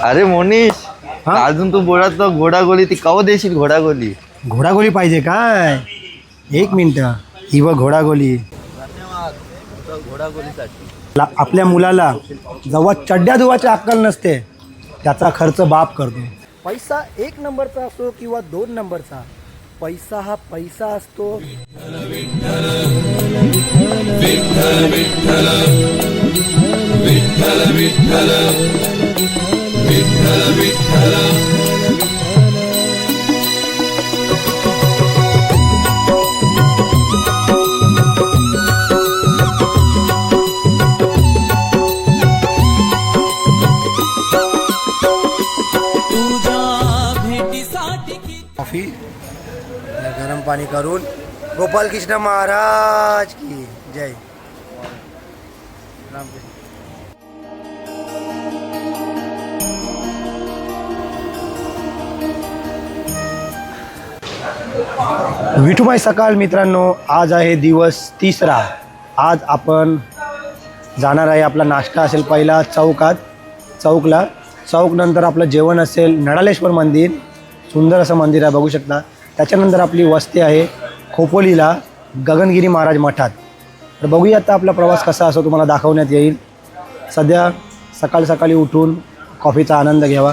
अरे मोनीश, हा? अजून तू बोलत घोडागोली ती कवा देशील घोडागोली? घोडागोली पाहिजे काय? एक मिनिट, ही बघ घोडागोली. घोडागोलीसाठी आपल्या मुलाला जेव्हा चड्ड्या धुवाची अक्कल नसते त्याचा खर्च बाप करतो. पैसा एक नंबरचा असो किंवा 2 नंबरचा, पैसा हा पैसा असतो. कॉफी गरम पाणी करून गोपाल कृष्ण महाराज की जय. रामकृष्ण. विठुमाई सकाळ मित्रांनो, आज आहे दिवस 3रा. आज आपण जाणार आहे, आपला नाश्ता असेल पहिला चौकला. चौक नंतर आपलं जेवण असेल नडालेश्वर मंदिर, सुंदर असं मंदिर आहे बघू शकता. त्याच्यानंतर आपली वस्ती आहे खोपोलीला गगनगिरी महाराज मठात. तर बघूया आता आपला प्रवास कसा असो तुम्हाला दाखवण्यात येईल. सध्या सकाळी उठून कॉफीचा आनंद घ्यावा.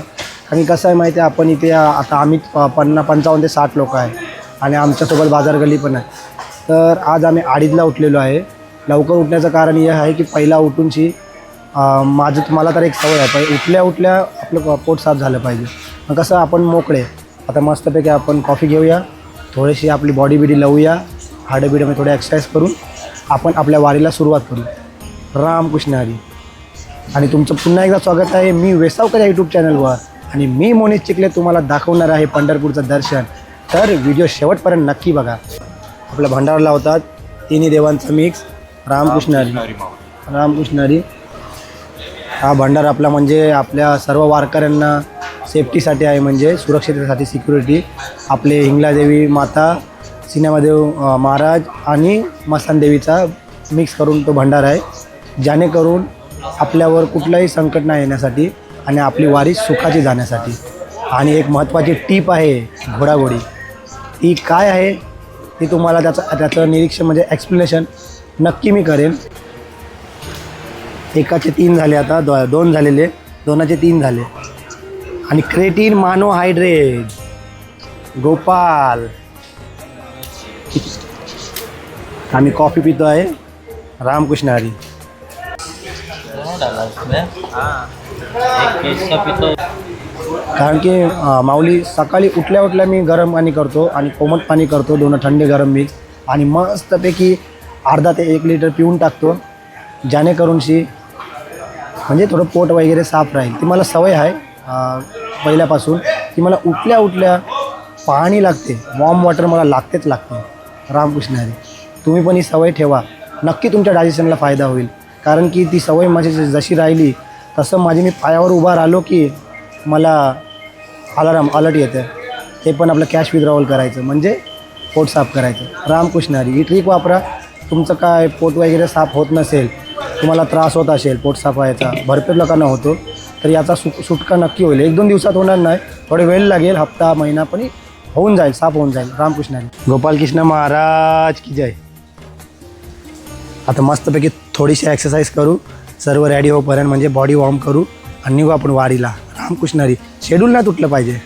आणि कसं आहे माहिती आहे, आपण इथे आता आम्ही 55 ते 60 लोक आहे आणि आमच्यासोबत बाजार गल्ली पण आहे. तर आज आम्ही 2:30ला उठलेलो आहे. लवकर उठण्याचं कारण हे आहे की पहिला उठूनशी मला तर एक सवय आहे, उठल्या आपलं पोट साफ झालं पाहिजे. मग कसं आपण मोकळे आता मस्तपैकी आपण कॉफी घेऊया, थोडीशी आपली बॉडी लावूया, हाडं थोडे एक्सरसाइज करून आपण आपल्या वारीला सुरुवात करू. रामकृष्ण हरी. आणि तुमचं पुन्हा एकदा स्वागत आहे मी वेसावकर या यूट्यूब चॅनलवर. आणि मी मोनीश चिखले तुम्हाला दाखवणार आहे पंढरपूरचं दर्शन. तर व्हिडिओ शेवटपर्यंत नक्की बघा. आपल्या भंडारा लावतात तिन्ही देवांचा मिक्स. रामकृष्ण हरी. हा भंडार आपला म्हणजे आपल्या सर्व वारकऱ्यांना सेफ्टीसाठी आहे, म्हणजे सुरक्षिततेसाठी सिक्युरिटी. आपले हिंगलादेवी माता, सिनेमादेव महाराज आणि मस्तानदेवीचा मिक्स करून तो भंडार आहे, जेणेकरून आपल्यावर कुठलाही संकट नाही येण्यासाठी आणि आपली वारी सुखाची जाण्यासाठी. आणि एक महत्त्वाची टीप आहे घोडाघोडी. ती काय आहे ती तुम्हाला त्याचं निरीक्षण म्हणजे एक्सप्लेनेशन नक्की मी करेन. एकाचे 3 झाले, आता 2 झालेले, 2चे 3 झाले. आणि क्रेटीन मोनोहायड्रेट गोपाल. आम्ही कॉफी पितो आहे. रामकृष्ण हरी. कारण की माऊली सकाळी उठल्या मी गरम पाणी करतो आणि कोमट पाणी करतो, 2 थंडे गरम मिक्स, आणि मस्तपैकी अर्धा ते 1 लिटर पिऊन टाकतो, जेणेकरून म्हणजे थोडं पोट वगैरे साफ राहील. ती मला सवय आहे पहिल्यापासून की मला उठल्या पाणी लागते, वॉर्म वॉटर मला लागते. रामकृष्ण हरी. तुम्ही पण ही सवय ठेवा, नक्की तुमच्या डायजेशनला फायदा होईल. कारण की ती सवय माझी जशी राहिली तसं मी पायावर उभा राहिलो की मला अलर्ट येतं. ते पण आपलं कॅश विथड्रॉवल करायचं म्हणजे पोट साफ करायचं. रामकृष्ण हरी. ही ट्रिक वापरा. तुमचं काय पोट वगैरे साफ होत नसेल, तुम्हाला त्रास होत असेल पोट साफ व्हायचा, भरपूर लोकांना होतो, तर याचा सुटका नक्की होईल. 1-2 दिवसात होणार नाही, थोडे वेळ लागेल, हप्ता महिना, पण होऊन जाईल, साफ होऊन जाईल. रामकृष्ण हरी. गोपाल कृष्ण महाराज की जय. आता मस्तपैकी थोडीशी एक्सरसाइज करू, सर्व रेडी होईपर्यंत, म्हणजे बॉडी वॉर्म करू आणि निघू आपण वारीला. रामकृष्ण हरी. शेड्यूल नाही तुटलं पाहिजे.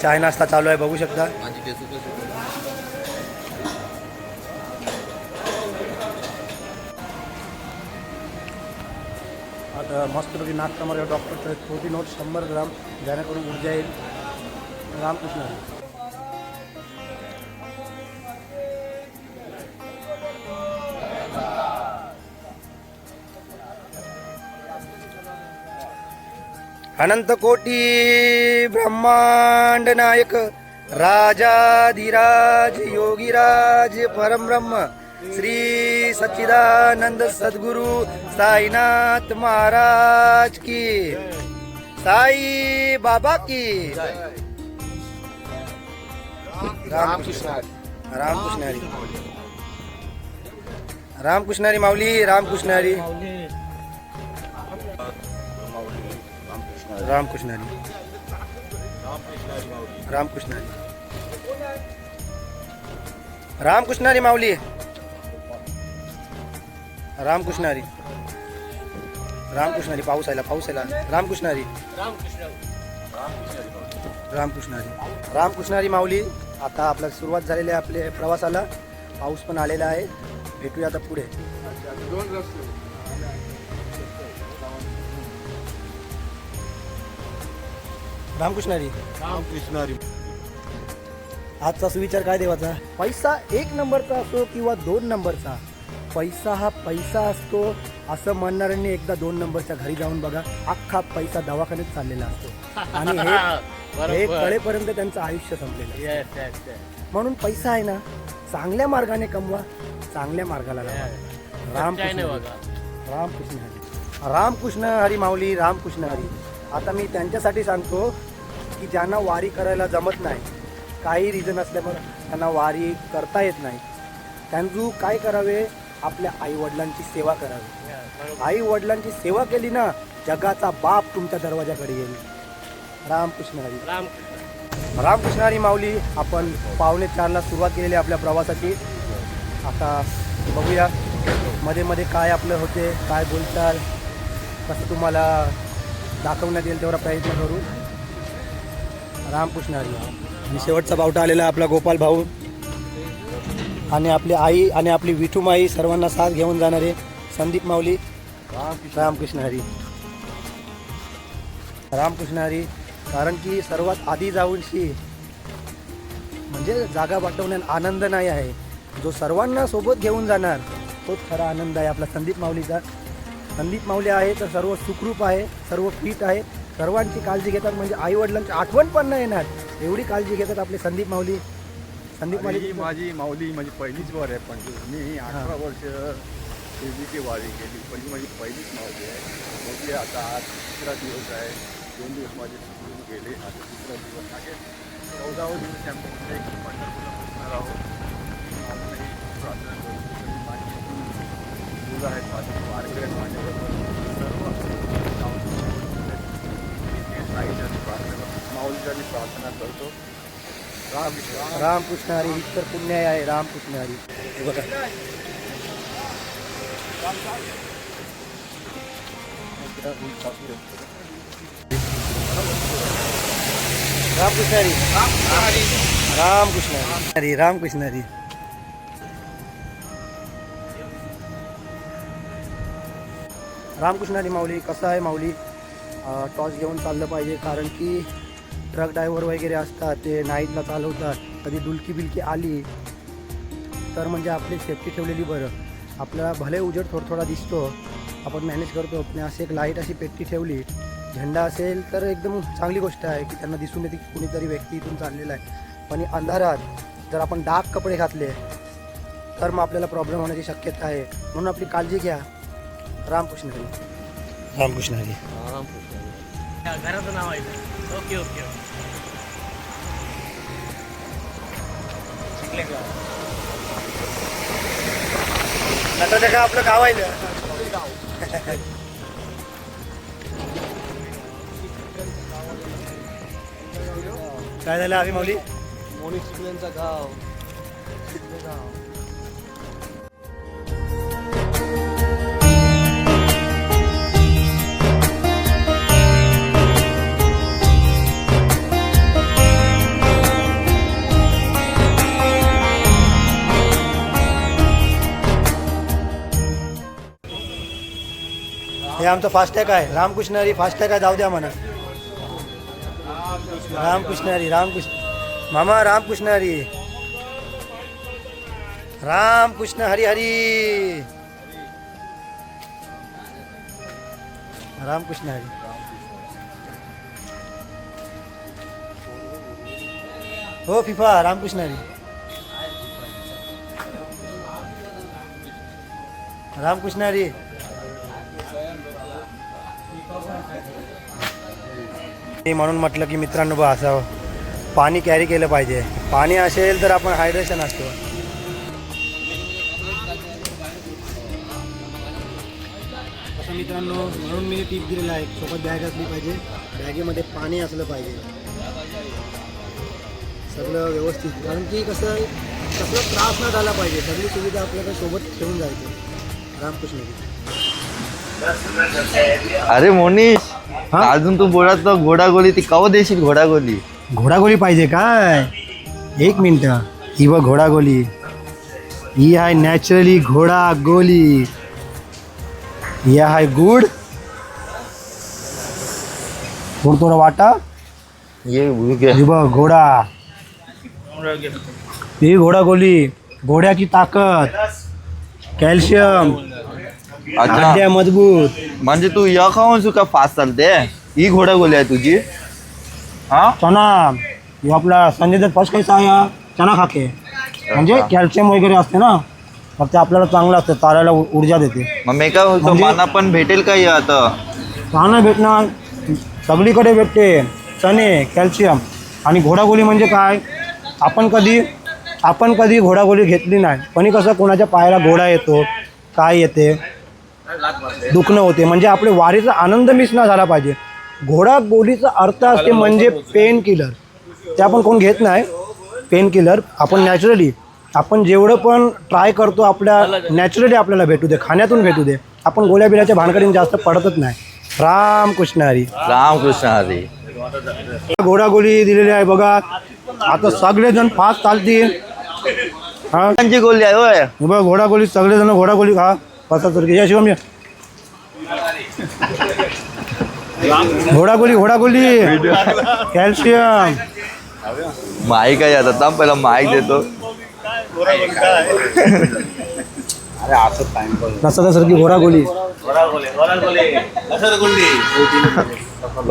चाय नाश्ता चालू आहे बघू शकता. आता मस्तपैकी नाश्त्यामध्ये डॉक्टरचं प्रोटीन नोट 100 ग्राम, जेणेकरून ऊर्जा येईल. रामकृष्ण. अनंत कोटी ब्रह्मांड नायक राजाधिराज योगीराज परमब्रह्म श्री श्री सच्चिदानंद सद्गुरु साईनाथ महाराज की, साई बाबा की। रामकृष्ण रामकृष्ण हरी, रामकृष्ण हरी माऊली, रामकृष्ण हरी, रामकृष्ण हरी, रामकृष्ण हरी, रामकृष्ण हरी माऊली, रामकृष्ण हरी, रामकृष्ण हरी, पाऊस आला, पाऊस आला, रामकृष्ण हरी, रामकृष्ण हरी, रामकृष्ण हरी माऊली। आता आपला सुरुवात झालेली आहे आपल्या प्रवासाला, पाऊस पण आलेला आहे, भेटूया आता पुढे। रामकृष्ण हरी, रामकृष्ण हरी। आजचा सुविचार काय देवाचा? पैसा 1 नंबरचा असो किंवा 2 नंबरचा, पैसा हा पैसा असतो असं म्हणणाऱ्यांनी एकदा 2 नंबरच्या घरी जाऊन बघा, अख्खा पैसा दवाखान्यात चाललेला असतो आणि हे कळेपर्यंत त्यांचं आयुष्य संपलेलं असतं। म्हणून पैसा आहे ना, चांगल्या मार्गाने कमवा, चांगल्या मार्गाला लावा। रामकृष्ण रामकृष्ण हरी, रामकृष्ण हरी माऊली, रामकृष्ण हरी। आता मी त्यांच्यासाठी सांगतो की ज्यांना वारी करायला जमत नाही, काही रिझन असल्यामुळे त्यांना वारी करता येत नाही, त्यांनी काय करावे? आपल्या आईवडिलांची सेवा करावी। आईवडिलांची सेवा केली ना, जगाचा बाप तुमच्या दरवाजाकडे येईल। रामकृष्ण हरी, रामकृष्ण हरी माऊली। आपण 3:45ला सुरुवात केलेली आपल्या प्रवासाची। आता बघूया मध्ये मध्ये काय आपलं होते, काय बोलताल, कसं तुम्हाला दाखवण्यात येईल तेवढा प्रयत्न करू। रामकृष्ण हरी। आणि शेवटचा बावटा आलेला आपला गोपाल भाऊ आणि आपली आई आणि आपली विठूमाई, सर्वांना साथ घेऊन जाणारे संदीप माऊली। रामकृष्ण हरी, रामकृष्ण हरी। कारण की सर्वात आधी जाऊनशी म्हणजे जागा वाटवण्यात आनंद नाही आहे, जो सर्वांना सोबत घेऊन जाणार तोच खरा आनंद आहे आपला संदीप माऊलीचा। संदीप माऊली आहे तर सर्व सुखरूप आहे, सर्व फिट आहे, सर्वांची काळजी घेतात, म्हणजे आई वडिलांची आठवण पण नाही येणार एवढी काळजी घेतात आपले संदीप माऊली। संदीप माऊली माझी माऊली माझी पहिलीच वार आहे, पण मी 18 वर्ष देवीची वारी केली, पण ही माझी पहिलीच माऊली आहे। म्हणजे आता आज 3रा दिवस आहे, 2 दिवस माझे सुरू गेले, आता 3रा दिवस आहे, 14वा दिवस आमच्या एक पंढरपूरला पोहोचणार आहोत। मला प्रार्थना करतो, माझी मुलं आहेत, माझे वारकरी आहेत, माझ्याबरोबर सर्व माऊलीसाठी प्रार्थना करतो। रामकृष्ण हरी। इतर पुण्य आहे रामकृष्ण हरी। हे बघा रामकृष्ण हरी, रामकृष्ण हरी, रामकृष्ण हरी। रामकृष्ण हरी माऊली। कसं आहे माऊली, टॉर्च घेऊन चाललं पाहिजे, कारण की ट्रक ड्रायव्हर वगैरे असतात, ते नाईटला चालवतात, कधी डुलकी बिलकी आली तर म्हणजे आपली सेफ्टी ठेवलेली बरं। आपल्याला भले उजेड थोडा दिसतो, आपण मॅनेज करतो, पण अशी एक लाईट अशी पेट्टी ठेवली, झेंडा असेल तर एकदम चांगली गोष्ट आहे की त्यांना दिसून येते की कुणीतरी व्यक्ती इथून चाललेला आहे। पण अंधारात जर आपण डार्क कपडे घातले तर मग आपल्याला प्रॉब्लेम होण्याची शक्यता आहे, म्हणून आपली काळजी घ्या। रामकृष्ण हरी, रामकृष्ण हरी। घराचं नाव आहे ओके ओके आता का आपलं गाव आहे काय झालं आम्ही माऊली? गाव हे आमचं फास्टॅग आहे। रामकृष्ण हरी फास्टॅग आहे, जाऊ द्या म्हणा। रामकृष्ण हरी, रामकृष्ण मामा, रामकृष्ण हरी, रामकृष्ण हरी हरी, रामकृष्ण हरी। हो फिफा, रामकृष्ण हरी। रामकृष्ण हरी. म्हणून म्हटलं की मित्रांनो बा असं पाणी कॅरी केलं पाहिजे. पाणी असेल तर आपण हायड्रेशन असतो. असं मित्रांनो म्हणून मी टीप दिलेला आहे, सोबत बॅग असली पाहिजे, बॅगेमध्ये पाणी असलं पाहिजे, सगळं व्यवस्थित. कारण की कसं कसला त्रास न झाला पाहिजे, सगळी सुविधा आपल्याकडे सोबत ठेवून जायचं. रामकृष्ण. अरे मोनीश, अजून तू बोलत तर घोडागोली ती कवा देशील घोडागोली? घोडागोली पाहिजे काय? एक मिनटं. ही बघ घोडागोली, ही आहे नॅचरली घोडागोली. ही आहे गुड गुड थोडा वाटा. ही बघ घोडा, ही घोडागोली. घोड्याची ताकद, कॅल्शियम, हड्ड्या मजबूत. म्हणजे तू या खाऊन सुका फास्ट चालते? ही घोडागोली आहे तुझी? हा चना, हे आपला संजय दत्त फर्स्ट कैसा आहे चना खाके, म्हणजे कॅल्शियम वगैरे असते ना, फक्त आपल्याला चांगलं असतं, चालायला ऊर्जा देते. मग मी काय बोलतो, म्हणजे- मला पण भेटेल का हे आता? चांगलं भेटणार, सगळीकडे भेटते चणे, कॅल्शियम. आणि घोडागोली म्हणजे काय, आपण कधी घोडागोली घेतली नाही, पण कसं कोणाच्या पायाला घोडा येतो, काय येते, दुखणं होते, म्हणजे आपले वारीचा आनंद मिस न झाला पाहिजे. घोडागोलीचा अर्थ असते म्हणजे पेन किलर. ते आपण कोण घेत नाही पेन किलर. आपण नॅचरली, आपण जेवढं पण ट्राय करतो आपल्या नॅचरली आपल्याला भेटू दे, खाण्यातून भेटू दे. आपण गोळ्या बिल्याच्या भानकडीने जास्त पडतच नाही. रामकृष्ण हरी. रामकृष्ण हरी. घोडागोली दिलेली आहे बघा. आता सगळेजण फास्ट चालतील. हा कोणची गोली आहे होय? बघ घोडागोली, सगळेजण घोडागोली खा. याशिवाय घोडागोली कॅल्शियम. माईक आहे आता, थांब पहिला माईक देतो. नसल्यासारखी घोडागोली.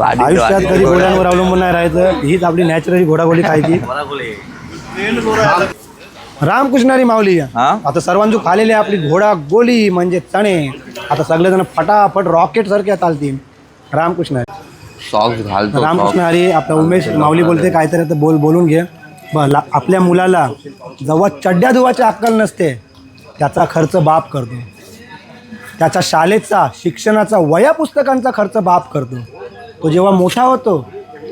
आयुष्यात कधी घोड्यांवर अवलंबून नाही राहायचं. हीच आपली नॅचरली घोडागोली खायची. रामकृष्ण हरी माऊली. हा आता सर्वांजू खालेली आहे आपली घोडागोली म्हणजे चणे. आता सगळेजण फटाफट रॉकेट सारखे चालतील. रामकृष्ण हरी. सॉक्स घालतो. रामकृष्ण हरी. आपला उमेश माऊली बोलते काहीतरी, आता बोलून घे. आपल्या मुलाला जेव्हा चड्ड्या धुवाची अक्कल नसते, त्याचा खर्च बाप करतो. त्याचा शाळेचा, शिक्षणाचा, वह्या पुस्तकांचा खर्च बाप करतो. तो जेव्हा मोठा होतो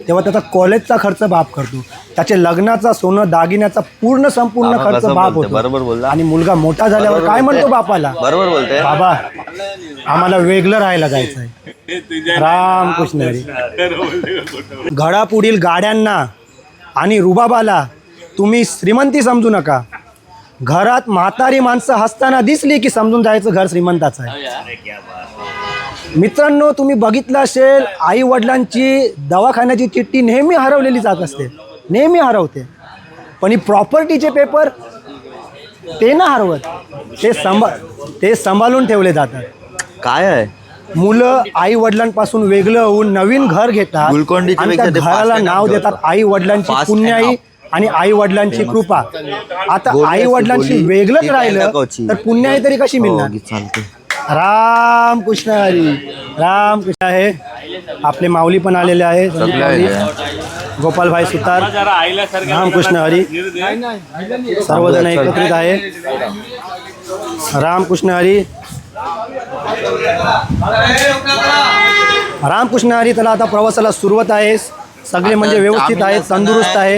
तेव्हा त्याचा कॉलेजचा खर्च बाप करतो. त्याच्या लग्नाचा, सोनं दागिन्याचा संपूर्ण खर्च बाप होतो. बरोबर बोलला. आणि मुलगा मोठा झाल्यावर काय म्हणतो बापाला? बरोबर बोलते. बाबा आम्हाला वेगळं राहायला जायचं आहे. रामकृष्ण हरी. घडापुढील गाड्यांना आणि रुबाबाला तुम्ही श्रीमंती समजू नका. घरात म्हातारी माणसं हसताना दिसली की समजून जायचं घर श्रीमंताचं आहे. मित्रांनो, तुम्ही बघितलं असेल, आई वडिलांची दवाखान्याची चिठ्ठी नेहमी हरवलेली जात असते, नेहमी हरवते. पण ही प्रॉपर्टीचे पेपर ते ना हरवत, ते सांभाळून ठेवले जातात. काय आहे? मुलं आई वडिलांपासून वेगळं होऊन नवीन घर घेतात गुलकोंडीच्या आणि त्या पेक्षा ते घराला fast नाव and देतात आई वडिलांची Fast पुण्याई and आणि आई वडिलांची कृपा. आता गोली आई असते, वडिलांची गोली. वेगळंच ती राहिलं टाकायची. तर पुण्याई तरी कशी मिळणार? हो, चालते. रामकृष्ण हरी. रामकृष्ण आहे. आपले माऊली पण आलेले आहे, सगळे आलेले गोपालभाई सुतार. रामकृष्ण हरी. सर्वजण एकत्रित आहे. रामकृष्ण हरी. रामकृष्ण हरी. त्याला आता प्रवासाला सुरुवात आहे. सगळे म्हणजे व्यवस्थित आहेत, तंदुरुस्त आहे.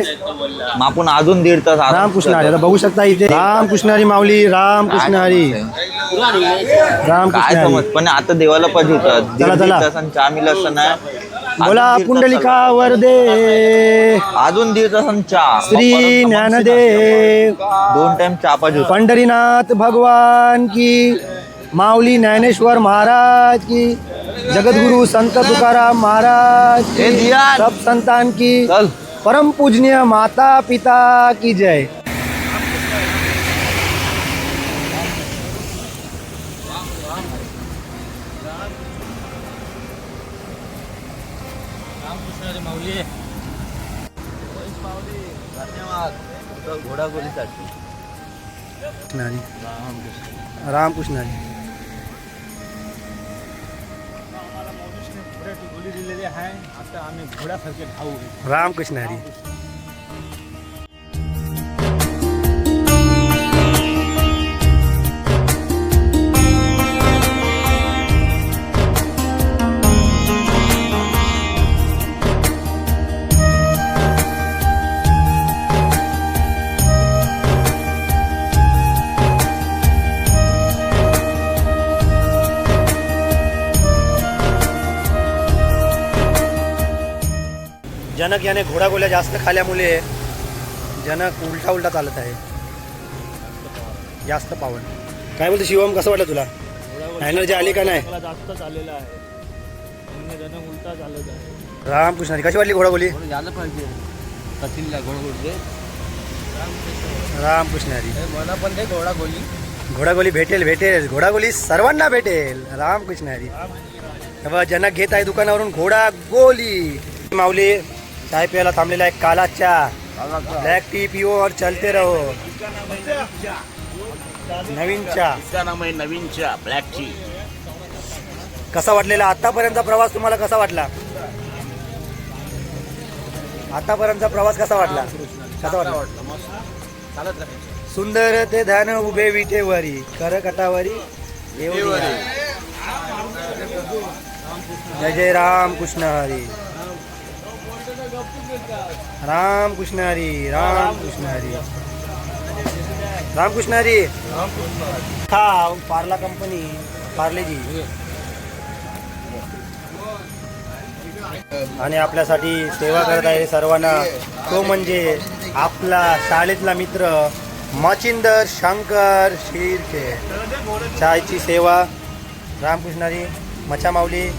मग आपण अजून 1.5 तास रामकृष्ण हरी. आता बघू शकता इथे रामकृष्ण हरी माऊली. रामकृष्ण हरी. रामकृष्ण काय हरी. समज, पण आता देवाला पाहिजे होतं. चला, चला. 1.5 तासांनी चहा मिळाला असता ना. बोला पुंडलिका वरदे अजून 1.5 तासांनी चहा. श्री ज्ञानदेव 2 टाइम चहा पाहिजे होता. पंढरीनाथ भगवान की, माऊली ज्ञानेश्वर महाराज की, जगद्गुरु संत तुकाराम महाराज ए की, दिया. सब संतान की, चल. परम पूजनीय माता पिता की जय. घोडागोलीसाठी रामकृष्ण हरी. माऊली दिलेली आहे. आता आम्ही घोड्यासारखे धावू. रामकृष्ण हरी. जनक याने घोडागोल्या जास्त खाल्यामुळे जनक उलटा उलटा चालत आहे. जास्त पावन. काय बोलतो शिवम, कसं वाटलं तुला? एनर्जी आली का नाही? जास्त चाललेला आहे. जनक उलटा चालत आहे. रामकृष्ण हरी. कशी वाटली घोडागोली? झालं पाहिजे कथीला घोडगोड रामकृष्ण हरी. मला पण ते घोडा गोली. घोडागोली भेटेल भेटेल. घोडागोली सर्वांना भेटेल. रामकृष्ण हरी. तेव्हा जनक घेत आहे दुकानावरून घोडागोली. माऊली चाय प्यायला थांबलेला आहे. काला चहा, ब्लॅक टी पिओ और चलते रहो. नवीन चहा. इसका नाम है नवीन चा ब्लॅक टी. कसा वाटलेला आतापर्यंतचा प्रवास तुम्हाला? कसा वाटला आतापर्यंतचा प्रवास? कसा वाटला? कसा वाटला? चालत राहायचं. सुंदर ते ध्यान उभे विटेवरी, करकटावरी एवढी. जय जय रामकृष्ण हरी. रामकृष्ण हरी. रामकृष्ण हरी. रामकृष्ण हरी. हा पार्ला कंपनी, पार्लेजी. आणि आपल्यासाठी सेवा करत आहे सर्वांना तो म्हणजे आपला शाळेतला मित्र मचिंदर शंकर शिर्के. चायची सेवा. रामकृष्ण हरी. मचा माऊली.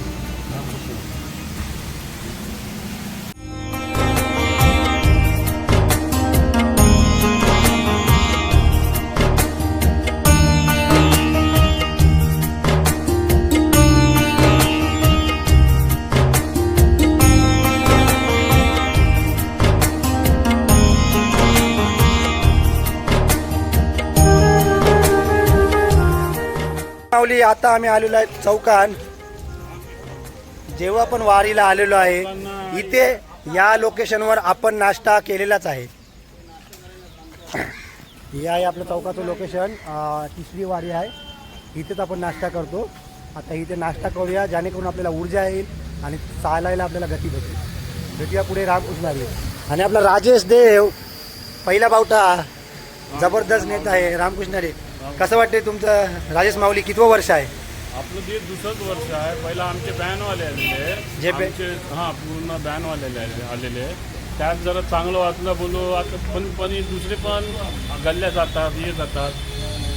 माऊली आता आम्ही आलेलो आहे चौकात. जेव्हा आपण वारीला आलेलो आहे इथे या लोकेशनवर आपण नाश्ता केलेलाच आहे. हे आहे आपलं चौकाचं लोकेशन. तिसरी वारी आहे. इथेच आपण नाश्ता करतो. आता इथे नाश्ता करूया जेणेकरून आपल्याला ऊर्जा येईल आणि चालायला आपल्याला गती भेटेल. भेटूया पुढे. रामकृष्ण हरी. आणि आपला राजेश देव पहिला बावटा जबरदस्त नेता आहे. रामकृष्ण हरी. कसं वाटते तुमचं राजेश माऊली? कितवं वर्ष आहे आपलं? ते दुसरंच वर्ष आहे. पहिला आमचे बॅनवाले आलेले जे हां पूर्ण बॅनवाले आलेले. त्यात जरा चांगलं वाटलं बोलू. आता पण दुसरे पण गल्ल्या जातात, हे जातात.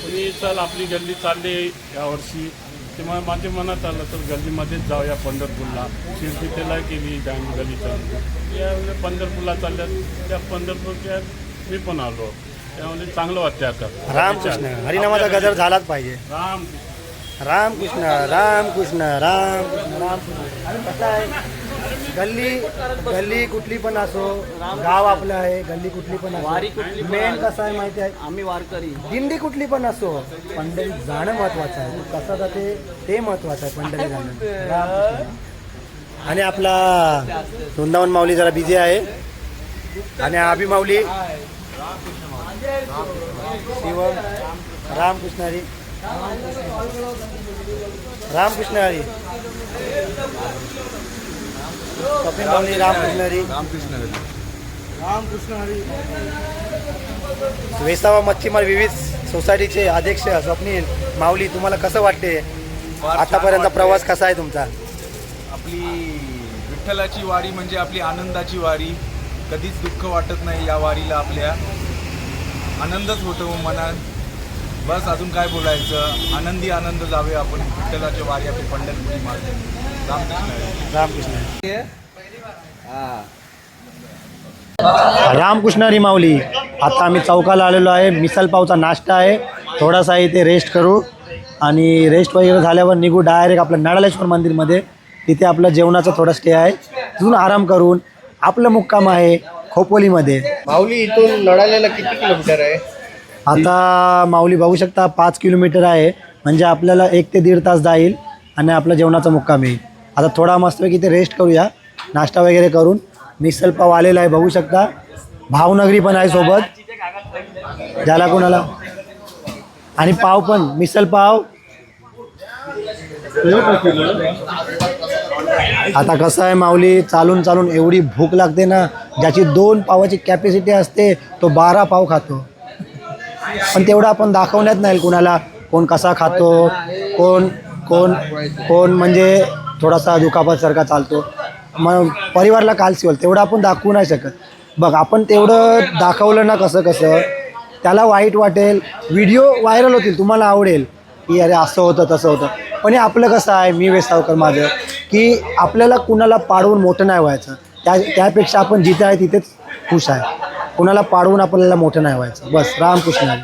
कोणी चल आपली गल्ली चालली यावर्षी. ते माझ्या मनात आलं तर गल्लीमध्येच जाऊया पंढरपूरला. शिरपीतेला केली बॅन गल्लीच्या. यावेळी पंढरपूरला चालल्यात. त्या पंढरपूरच्या मी पण आलो. त्यामुळे चांगलं वाटतं आता. रामकृष्ण हरिनामाचा गजर झालाच पाहिजे. रामकृष्ण रामकृष्ण रामकृष्ण रामकृष्ण. कसं आहे गल्ली कुठली पण असो, गाव आपलं आहे, गल्ली कुठली पण असो, मेन कसं आहे माहिती आहे, आम्ही वारकरी. दिंडी कुठली पण असो, पंढरीत जाणं महत्वाचं आहे. कसं जाते ते महत्वाचं आहे. पंढरी जाणं. रामकृष्ण. आणि आपला वृंदावन माऊली जरा बिझी आहे. आणि अभि माऊली शिवम. रामकृष्ण हरी. रामकृष्ण हरी. कपिल माऊली. रामकृष्ण हरी. रामकृष्ण हरी. रामकृष्ण हरी. वेसावा मच्छीमार विविध सोसायटीचे अध्यक्ष स्वप्नील माऊली, तुम्हाला कसं वाटते? आतापर्यंत प्रवास कसा आहे तुमचा? आपली विठ्ठलाची वारी म्हणजे आपली आनंदाची वारी. कधीच दुःख वाटत नाही या वारीला. आपल्या आनंदच होतो मनात. बस अजून काय बोलायचं. आनंदी आनंद जावे आपण. विठ्ठलाची वारी आपली पंढरपुरी मार्ग. रामकृष्ण. रामकृष्ण. रामकृष्ण हरी माऊली. आता आम्ही चौकाला आलेलो आहे. मिसल पावचा नाश्ता आहे. थोडासा इथे रेस्ट करू आणि रेस्ट वगैरे झाल्यावर निघू डायरेक्ट आपलं नडालेश्वर मंदिरमध्ये. तिथे आपलं जेवणाचं थोडं स्टे आहे. तिथून आराम करून आपलं मुक्काम आहे खोपोलीमध्ये. माऊली इथून नडालेला किती किलोमीटर आहे? आता माऊली बघू शकता 5 किलोमीटर आहे. म्हणजे आपल्याला 1 ते 1.5 तास जाईल आणि आपलं जेवणाचा मुक्काम येईल. आता थोडा मस्तपैकी इथे रेस्ट करूया, नाश्ता वगैरे करून. मिसल पाव आलेला आहे बघू शकता, भावनगरी पण आहे सोबत ज्याला कोणाला, आणि पाव पण मिसल पाव. आता कसं आहे माऊली, चालून चालून एवढी भूक लागते ना, ज्याची 2 पावाची कॅपॅसिटी असते तो 12 पाव खातो. पण तेवढं आपण दाखवण्यात नाही कुणाला, कोण कसा खातो, कोण कोण कोण म्हणजे थोडासा दुखापतसारखा चालतो, मग परिवाराला कालसिवल तेवढं आपण दाखवू नाही शकत. बघ आपण तेवढं दाखवलं ना कसं कसं त्याला वाईट वाटेल, व्हिडिओ व्हायरल होतील, तुम्हाला आवडेल की अरे असं होतं तसं होतं. पण हे आपलं कसं आहे, मी वेसावकर माझं, की आपल्याला कुणाला पाडवून मोठं नाही व्हायचं, त्यापेक्षा आपण जिथे आहे तिथेच खुश आहे. कुणाला पाडवून आपल्याला मोठं नाही व्हायचं. बस रामकृष्ण हरी.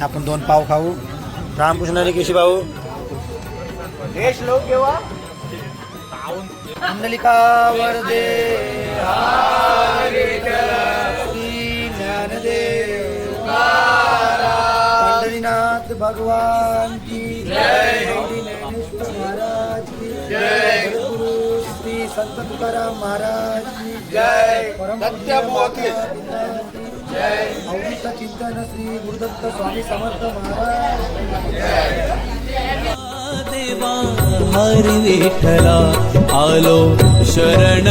आपण 2 पाव खाऊ. रामकृष्ण हरी केशी भाऊ. मंडलिका वरदे ज्ञानदेव पंढरीनाथ भगवान की जय, ज्ञानेश्वर महाराज की जय, गुरु श्री संत तुकाराम महाराज की जय, सत्यमूर्ती जय, अवधूत चिंतन श्री गुरुदत्त स्वामी समर्थ महाराज की जय. देवा हरी विठ्ठला आलो शरण